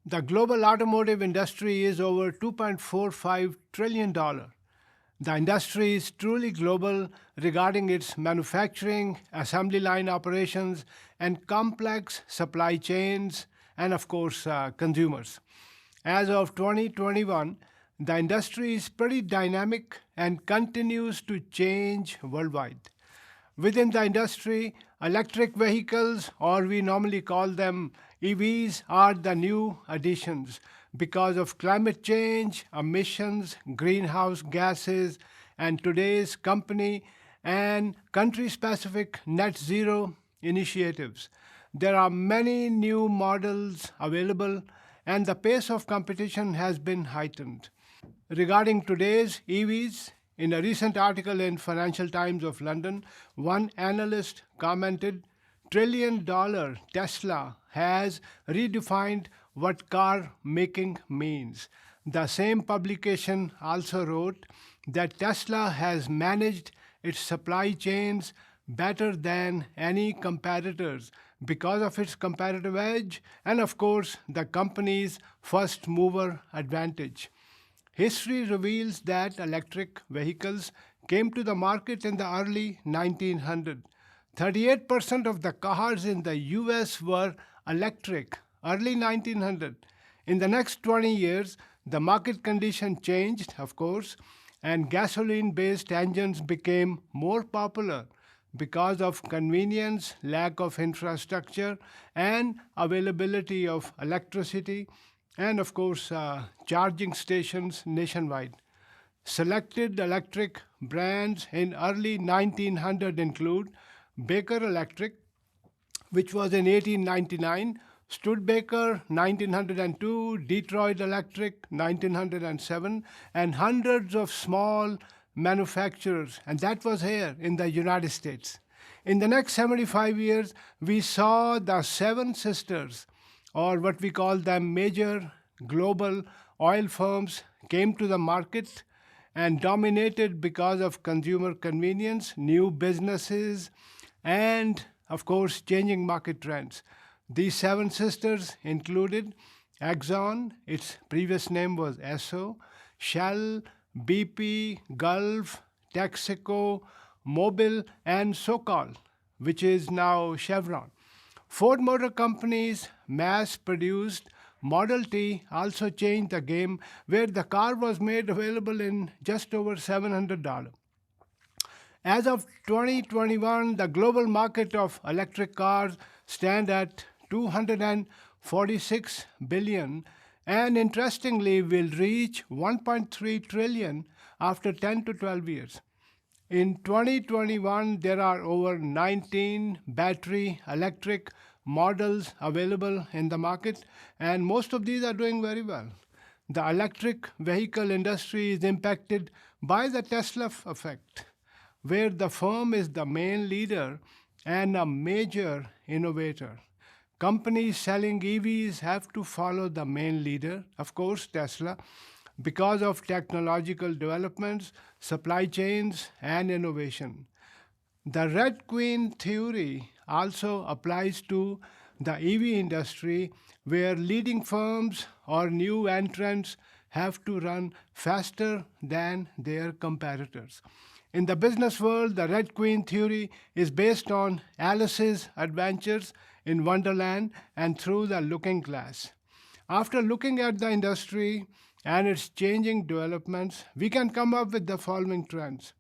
The global automotive industry is over $2.45 trillion. The industry is truly global regarding its manufacturing, assembly line operations, and complex supply chains, and of course, consumers. As of 2021, the industry is pretty dynamic and continues to change worldwide. Within the industry, electric vehicles, or we normally call them EVs, are the new additions because of climate change, emissions, greenhouse gases, and today's company and country specific net zero initiatives. There are many new models available, and the pace of competition has been heightened. Regarding today's EVs, in a recent article in Financial Times of London, one analyst commented, $1 trillion Tesla has redefined what car making means. The same publication also wrote that Tesla has managed its supply chains better than any competitors because of its competitive edge and, of course, the company's first mover advantage. History reveals that electric vehicles came to the market in the early 1900s. 38% of the cars in the US were electric, early 1900. In the next 20 years, the market condition changed, of course, and gasoline-based engines became more popular because of convenience, lack of infrastructure, and availability of electricity, and of course, charging stations nationwide. Selected electric brands in early 1900 include Baker Electric, which was in 1899, Studebaker 1902, Detroit Electric 1907, and hundreds of small manufacturers, and that was here in the United States. In the next 75 years, we saw the seven sisters, or what we call them major global oil firms, came to the market and dominated because of consumer convenience, new businesses, and of course, changing market trends. These seven sisters included Exxon, its previous name was Esso, Shell, BP, Gulf, Texaco, Mobil, and Sokol, which is now Chevron. Ford Motor Company's mass-produced Model T also changed the game, where the car was made available in just over $700. As of 2021, the global market of electric cars stand at 246 billion, and interestingly will reach 1.3 trillion after 10 to 12 years. In 2021, there are over 19 battery electric models available in the market, and most of these are doing very well. The electric vehicle industry is impacted by the Tesla effect, where the firm is the main leader and a major innovator. Companies selling EVs have to follow the main leader, of course, Tesla, because of technological developments, supply chains, and innovation. The Red Queen theory also applies to the EV industry, where leading firms or new entrants have to run faster than their competitors. In the business world, the Red Queen theory is based on Alice's adventures in Wonderland and through the Looking Glass. After looking at the industry and its changing developments, we can come up with the following trends.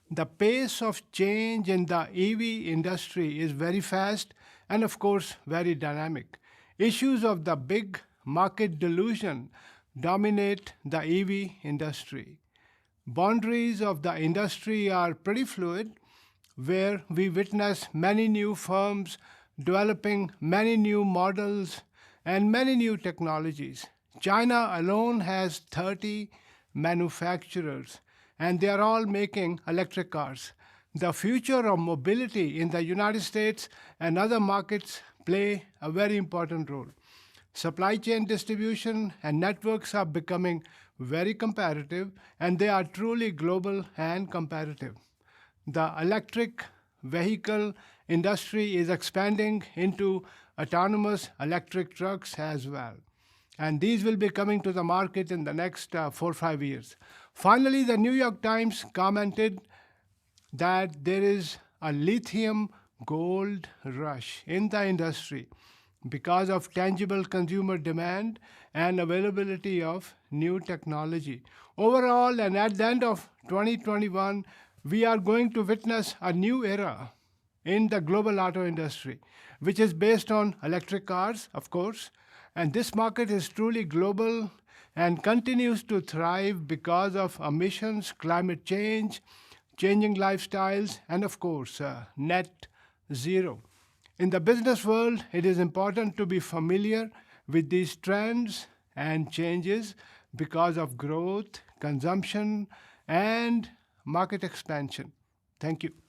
The pace of change in the EV industry is very fast and, of course, very dynamic. Issues of the big market delusion dominate the EV industry. Boundaries of the industry are pretty fluid, where we witness many new firms developing many new models and many new technologies. China alone has 30 manufacturers, and they are all making electric cars. The future of mobility in the United States and other markets play a very important role. Supply chain distribution and networks are becoming very competitive, and they are truly global and competitive. The electric vehicle industry is expanding into autonomous electric trucks as well. And these will be coming to the market in the next 4 or 5 years. Finally, the New York Times commented that there is a lithium gold rush in the industry because of tangible consumer demand and availability of new technology. Overall, and at the end of 2021, we are going to witness a new era in the global auto industry, which is based on electric cars, of course. And this market is truly global and continues to thrive because of emissions, climate change, changing lifestyles, and of course, net zero. In the business world, it is important to be familiar with these trends and changes because of growth, consumption, and market expansion. Thank you.